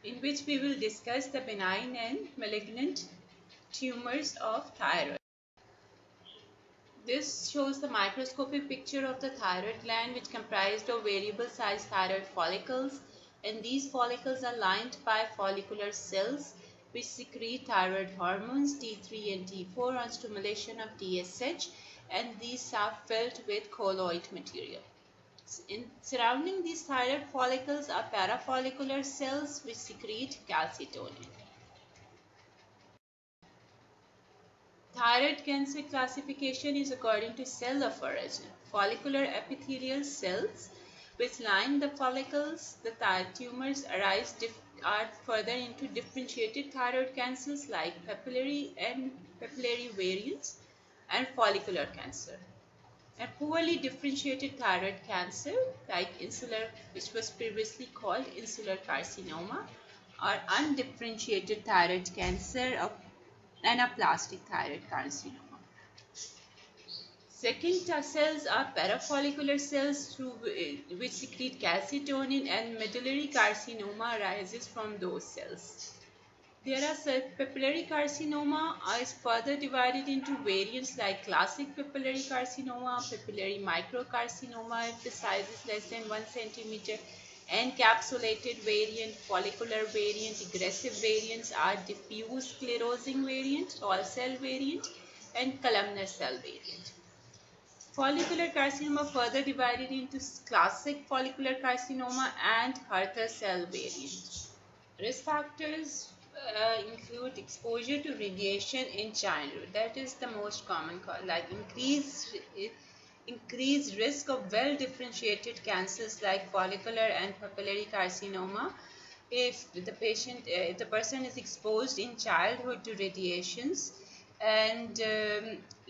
in which we will discuss the benign and malignant tumors of thyroid. This shows the microscopic picture of the thyroid gland, which comprised of variable sized thyroid follicles, and these follicles are lined by follicular cells which secrete thyroid hormones T3 and T4 on stimulation of TSH, and these are filled with colloid material. Surrounding these thyroid follicles are parafollicular cells which secrete calcitonin. Thyroid cancer classification is according to cell of origin. Follicular epithelial cells which line the follicles, the tumors are further into differentiated thyroid cancers like papillary and papillary variants and follicular cancer. And poorly differentiated thyroid cancer like insular, which was previously called insular carcinoma, or undifferentiated thyroid cancer of anaplastic thyroid carcinoma. Second cells are parafollicular cells which secrete calcitonin, and medullary carcinoma arises from those cells. There are papillary carcinoma is further divided into variants like classic papillary carcinoma, papillary microcarcinoma if the size is less than 1 centimeter, encapsulated variant, follicular variant. Aggressive variants are diffuse sclerosing variant, tall cell variant, and columnar cell variant. Follicular carcinoma further divided into classic follicular carcinoma and Hurther cell variant. Risk factors include exposure to radiation in childhood. That is the most common cause, like increased risk of well-differentiated cancers like follicular and papillary carcinoma. If the person is exposed in childhood to radiations, and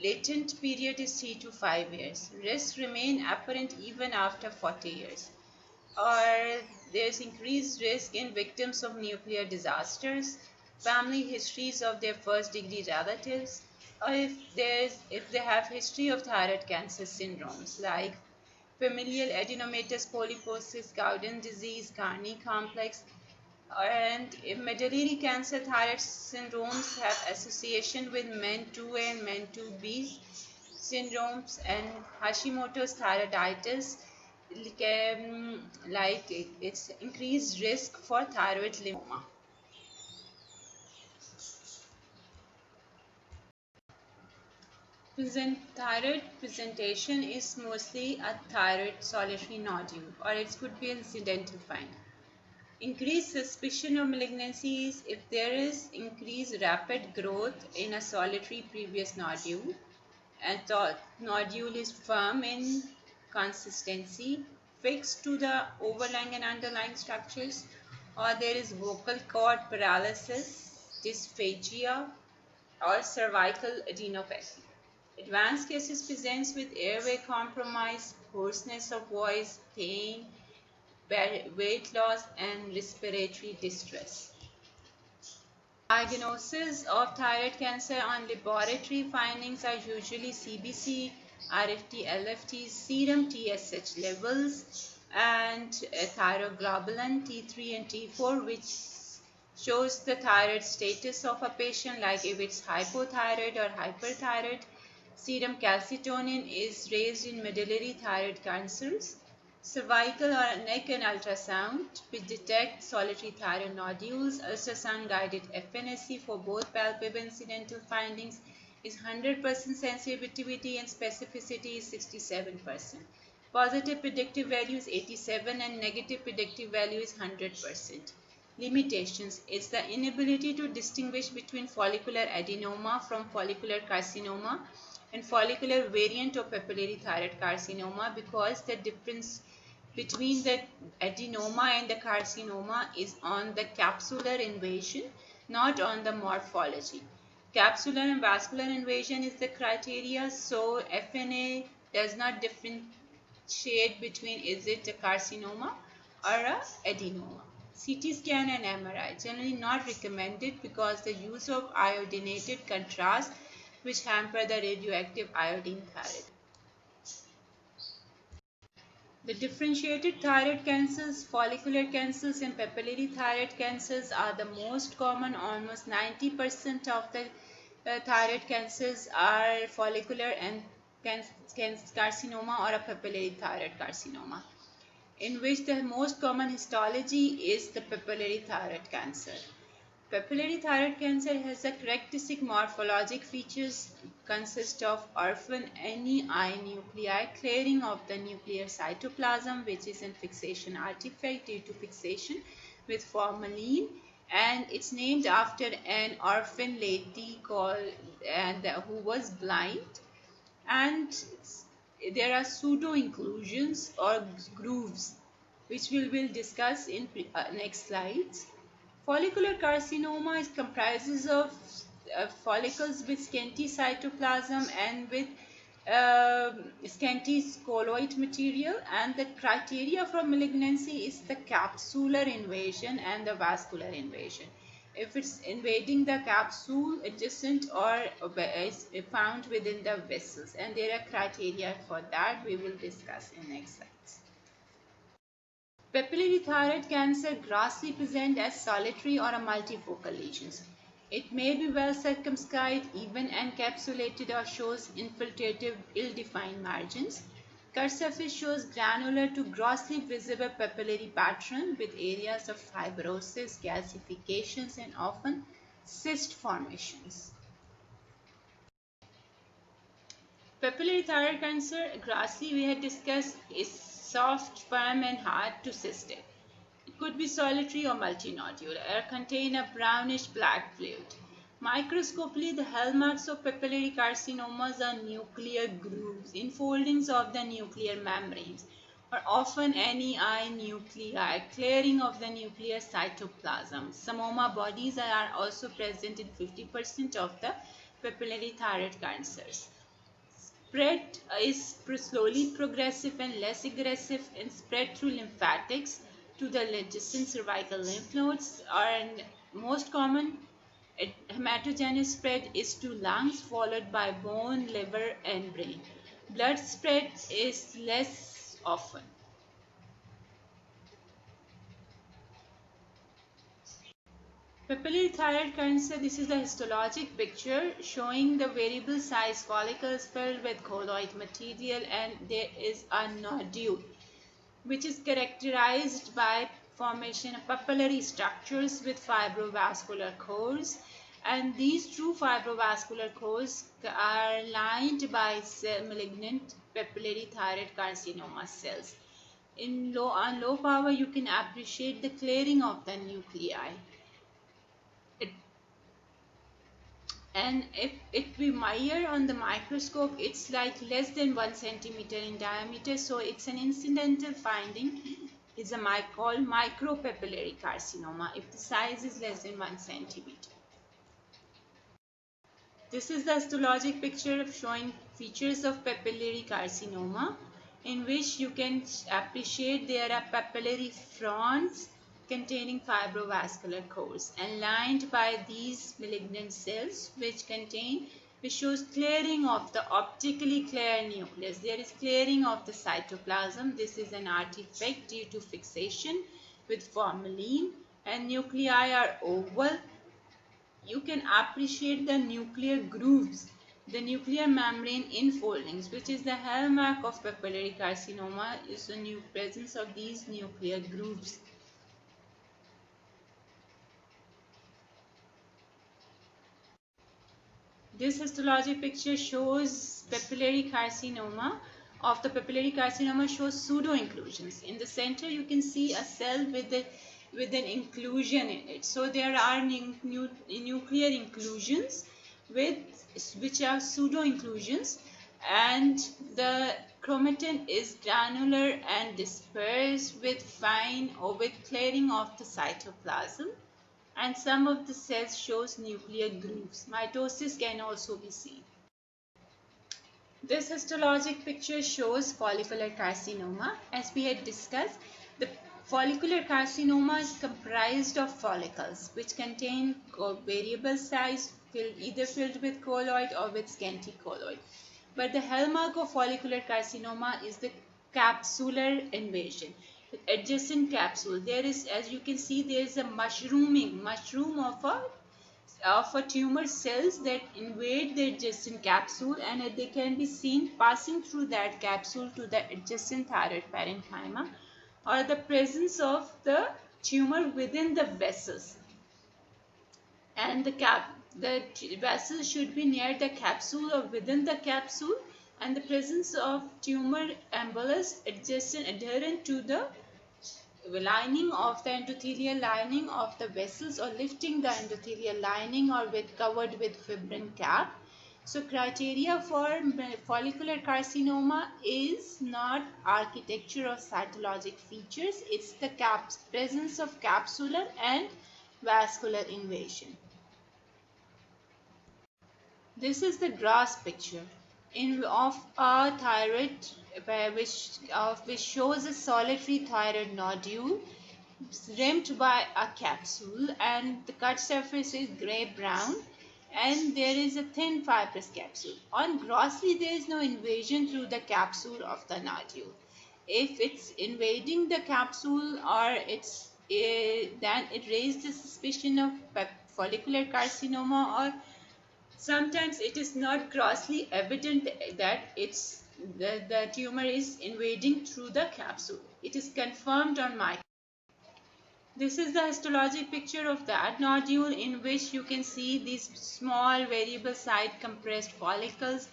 latent period is 3 to 5 years. Risks remain apparent even after 40 years. Or there's increased risk in victims of nuclear disasters, family histories of their first degree relatives, or if they have history of thyroid cancer syndromes like familial adenomatous polyposis, Gowden disease, Carney complex, and medullary cancer thyroid syndromes have association with MEN2A and MEN2B syndromes, and Hashimoto's thyroiditis like it's increased risk for thyroid lymphoma. Thyroid presentation is mostly a thyroid solitary nodule, or it could be incidental finding. Increased suspicion of malignancies if there is increased rapid growth in a solitary previous nodule, and the nodule is firm in consistency, fixed to the overlying and underlying structures, or there is vocal cord paralysis, dysphagia, or cervical adenopathy. Advanced cases presents with airway compromise, hoarseness of voice, pain, weight loss, and respiratory distress. Diagnosis of thyroid cancer on laboratory findings are usually CBC, RFT, LFT, serum TSH levels, and thyroglobulin T3 and T4, which shows the thyroid status of a patient, like if it's hypothyroid or hyperthyroid. Serum calcitonin is raised in medullary thyroid cancers. Cervical or neck and ultrasound, which detect solitary thyroid nodules. Ultrasound-guided FNSC for both palpable incidental findings is 100% sensitivity and specificity is 67%. Positive predictive value is 87% and negative predictive value is 100%. Limitations is the inability to distinguish between follicular adenoma from follicular carcinoma and follicular variant of papillary thyroid carcinoma, because the difference between the adenoma and the carcinoma is on the capsular invasion, not on the morphology. Capsular and vascular invasion is the criteria, so FNA does not differentiate between is it a carcinoma or a adenoma. CT scan and MRI generally not recommended because the use of iodinated contrast which hamper the radioactive iodine thyroid. The differentiated thyroid cancers, follicular cancers, and papillary thyroid cancers are the most common. Almost 90% of the thyroid cancers are follicular and carcinoma or a papillary thyroid carcinoma, in which the most common histology is the papillary thyroid cancer. Papillary thyroid cancer has a characteristic morphologic features consist of orphan NEI nuclei, clearing of the nuclear cytoplasm, which is a fixation artifact due to fixation with formalin, and it's named after an orphan lady called who was blind, and there are pseudo inclusions or grooves, which we will discuss in next slides. Follicular carcinoma comprises of follicles with scanty cytoplasm and with scanty colloid material, and the criteria for malignancy is the capsular invasion and the vascular invasion. If it's invading the capsule adjacent or is found within the vessels, and there are criteria for that we will discuss in next slides. Papillary thyroid cancer grossly present as solitary or a multifocal lesions. It may be well circumscribed, even encapsulated, or shows infiltrative, ill-defined margins. Cut surface shows granular to grossly visible papillary pattern with areas of fibrosis, calcifications, and often cyst formations. Papillary thyroid cancer, grossly we had discussed, is soft, firm, and hard to cystic. It could be solitary or multinodular or contain a brownish black fluid. Microscopically, the hallmarks of papillary carcinomas are nuclear grooves, enfoldings of the nuclear membranes, or often NEI nuclei, clearing of the nuclear cytoplasm. Psammoma bodies are also present in 50% of the papillary thyroid cancers. Spread is slowly progressive and less aggressive, and spread through lymphatics to the adjacent cervical lymph nodes. And most common hematogenous spread is to lungs, followed by bone, liver, and brain. Blood spread is less often. Papillary thyroid cancer, this is the histologic picture showing the variable size follicles filled with colloid material, and there is a nodule which is characterized by formation of papillary structures with fibrovascular cores, and these true fibrovascular cores are lined by malignant papillary thyroid carcinoma cells. On low power you can appreciate the clearing of the nuclei. And if we measure on the microscope, it's like less than 1 centimeter in diameter, so it's an incidental finding. It's called micropapillary carcinoma if the size is less than 1 centimeter. This is the histologic picture of showing features of papillary carcinoma, in which you can appreciate there are papillary fronds containing fibrovascular cores and lined by these malignant cells which shows clearing of the optically clear nucleus. There is clearing of the cytoplasm. This is an artifact due to fixation with formalin, and nuclei are oval. You can appreciate the nuclear grooves, the nuclear membrane infoldings, which is the hallmark of papillary carcinoma, is the presence of these nuclear grooves. This histologic picture shows papillary carcinoma. Of the papillary carcinoma shows pseudo inclusions. In the center, you can see a cell with an inclusion in it. So there are nuclear inclusions which are pseudo inclusions, and the chromatin is granular and dispersed with fine or with clearing of the cytoplasm, and some of the cells shows nuclear grooves. Mitosis can also be seen. This histologic picture shows follicular carcinoma. As we had discussed, the follicular carcinoma is comprised of follicles which contain variable size, either filled with colloid or with scanty colloid. But the hallmark of follicular carcinoma is the capsular invasion. Adjacent capsule. There is, as you can see, there is a mushroom of a tumor cells that invade the adjacent capsule, and they can be seen passing through that capsule to the adjacent thyroid parenchyma, or the presence of the tumor within the vessels. And the vessel should be near the capsule or within the capsule, and the presence of tumor embolus adherent to the lining of the endothelial lining of the vessels, or lifting the endothelial lining, or covered with fibrin cap. So criteria for follicular carcinoma is not architecture or cytologic features, it's the presence of capsular and vascular invasion. This is the gross picture of a thyroid, which shows a solitary thyroid nodule rimmed by a capsule, and the cut surface is gray brown, and there is a thin fibrous capsule. On grossly, there is no invasion through the capsule of the nodule. If it's invading the capsule, or then it raises the suspicion of follicular carcinoma, or sometimes it is not grossly evident that the tumor is invading through the capsule. It is confirmed on microscopy. This is the histologic picture of that nodule, in which you can see these small variable site compressed follicles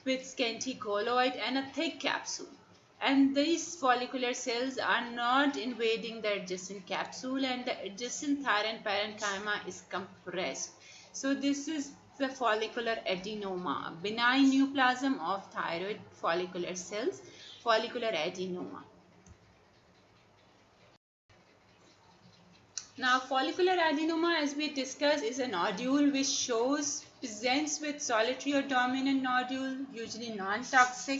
with scanty colloid and a thick capsule. And these follicular cells are not invading the adjacent capsule, and the adjacent thyroid parenchyma is compressed. So this is the follicular adenoma, a benign neoplasm of thyroid follicular cells, follicular adenoma. Now, follicular adenoma, as we discussed, is a nodule which presents with solitary or dominant nodule, usually non-toxic,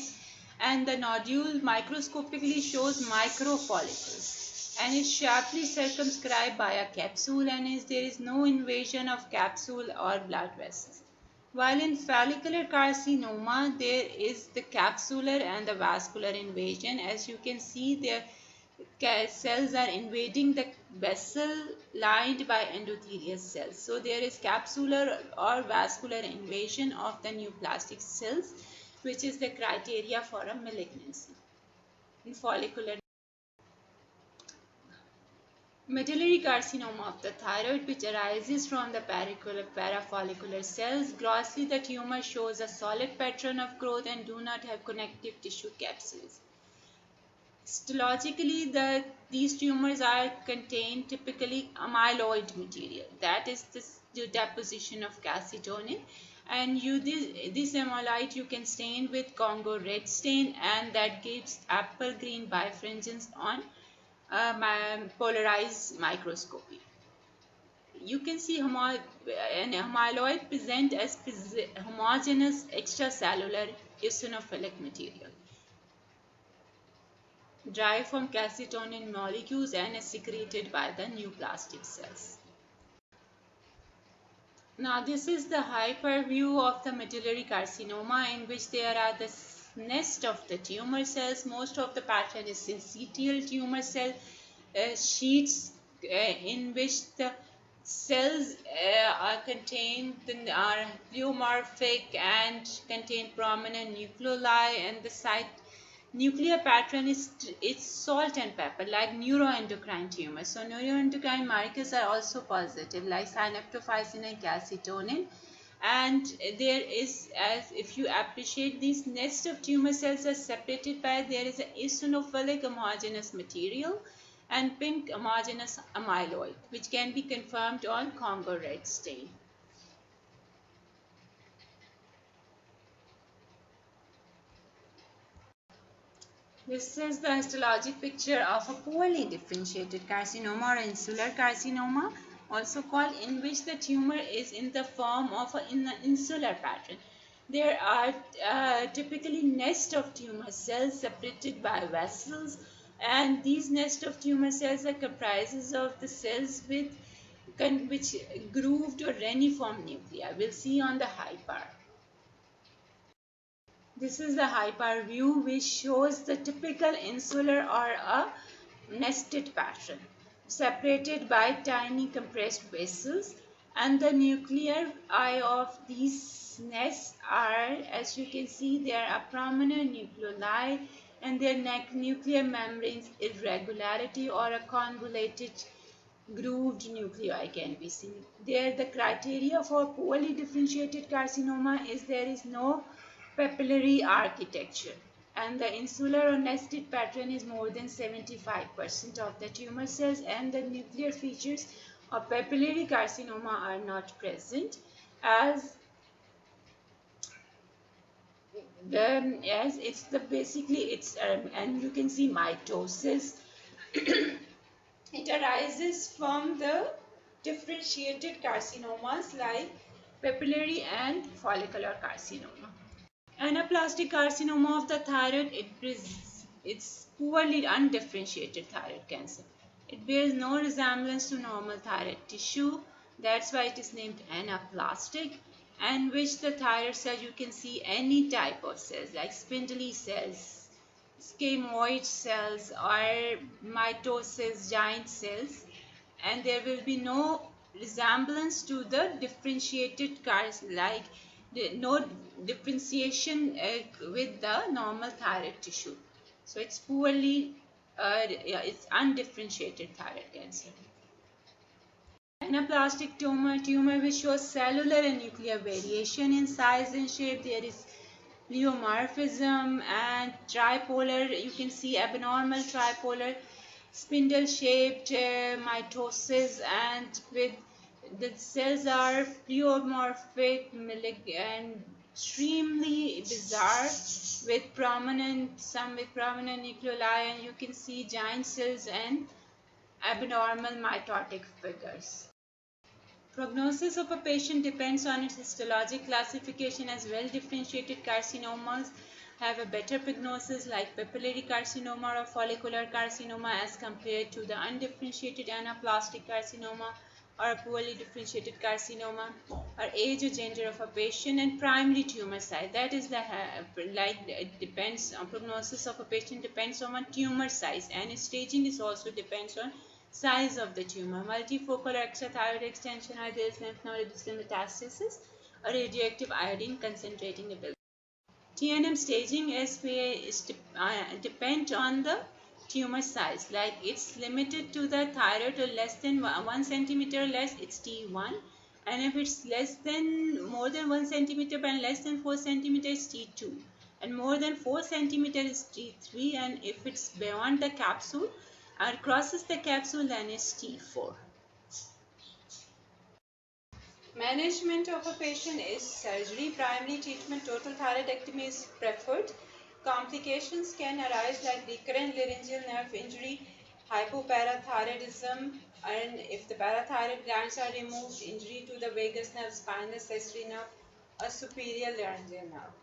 and the nodule microscopically shows microfollicles, and is sharply circumscribed by a capsule, and there is no invasion of capsule or blood vessels. While in follicular carcinoma, there is the capsular and the vascular invasion. As you can see, there cells are invading the vessel lined by endothelial cells. So there is capsular or vascular invasion of the neoplastic cells, which is the criteria for a malignancy in follicular. Medullary carcinoma of the thyroid, which arises from the parafollicular cells. Grossly, the tumor shows a solid pattern of growth and do not have connective tissue capsules. Histologically, these tumors are contain typically amyloid material, that is the deposition of calcitonin, and this amyloid you can stain with Congo red stain, and that gives apple green birefringence on polarized microscopy. You can see an amyloid present as homogeneous extracellular eosinophilic material, derived from calcitonin molecules and is secreted by the neoplastic cells. Now, this is the hyperview of the medullary carcinoma, in which there are the nest of the tumor cells. Most of the pattern is syncytial tumor cell sheets, in which the cells are pleomorphic and contain prominent nucleoli, and the nuclear pattern is salt and pepper, like neuroendocrine tumors. So neuroendocrine markers are also positive, like synaptophysin and calcitonin. And there is, as if you appreciate, these nest of tumor cells are separated by, there is an eosinophilic homogeneous material and pink homogeneous amyloid, which can be confirmed on Congo red stain. This is the histologic picture of a poorly differentiated carcinoma or insular carcinoma, also called, in which the tumor is in the form of an insular pattern. There are typically nest of tumor cells separated by vessels, and these nest of tumor cells are comprises of the cells with which grooved or reniform nuclei. We'll see on the high bar. This is the hyper view, which shows the typical insular or a nested pattern, separated by tiny compressed vessels, and the nuclear eye of these nests are, as you can see, there are prominent nucleoli and their nuclear membranes irregularity or a convoluted grooved nuclei can be seen. There, the criteria for poorly differentiated carcinoma is there is no papillary architecture, and the insular or nested pattern is more than 75% of the tumor cells, and the nuclear features of papillary carcinoma are not present, as as it's the basically it's and you can see mitosis. It arises from the differentiated carcinomas like papillary and follicular carcinoma. Anaplastic carcinoma of the thyroid, it's poorly undifferentiated thyroid cancer. It bears no resemblance to normal thyroid tissue. That's why it is named anaplastic, and which the thyroid cells, you can see any type of cells like spindly cells, scamoid cells, or mitosis giant cells, and there will be no resemblance to the differentiated cars like no differentiation with the normal thyroid tissue. So it's poorly, yeah, it's undifferentiated thyroid cancer. Anaplastic tumor which shows cellular and nuclear variation in size and shape. There is pleomorphism and tripolar. You can see abnormal tripolar spindle shaped mitosis, and with the cells are pleomorphic and extremely bizarre with some with prominent nucleoli, and you can see giant cells and abnormal mitotic figures. Prognosis of a patient depends on its histologic classification, as well-differentiated carcinomas have a better prognosis like papillary carcinoma or follicular carcinoma as compared to the undifferentiated anaplastic carcinoma or a poorly differentiated carcinoma, or age or gender of a patient, and primary tumor size. That is the like it depends on prognosis of a patient depends on tumor size, and staging is also depends on size of the tumor. Multifocal or extrathyroid extension, or there is lymph node distal metastasis, or radioactive iodine concentrating ability. TNM staging depend on the tumor size. Like it's limited to the thyroid or less than 1 centimeter less, it's T1. And if it's less than more than 1 centimeter and less than 4 centimeters, T2. And more than 4 centimeters is T3. And if it's beyond the capsule or crosses the capsule, then it's T4. Management of a patient is surgery. Primary treatment, total thyroidectomy is preferred. Complications can arise like recurrent laryngeal nerve injury, hypoparathyroidism, and if the parathyroid glands are removed, injury to the vagus nerve, spinous accessory nerve, or superior laryngeal nerve.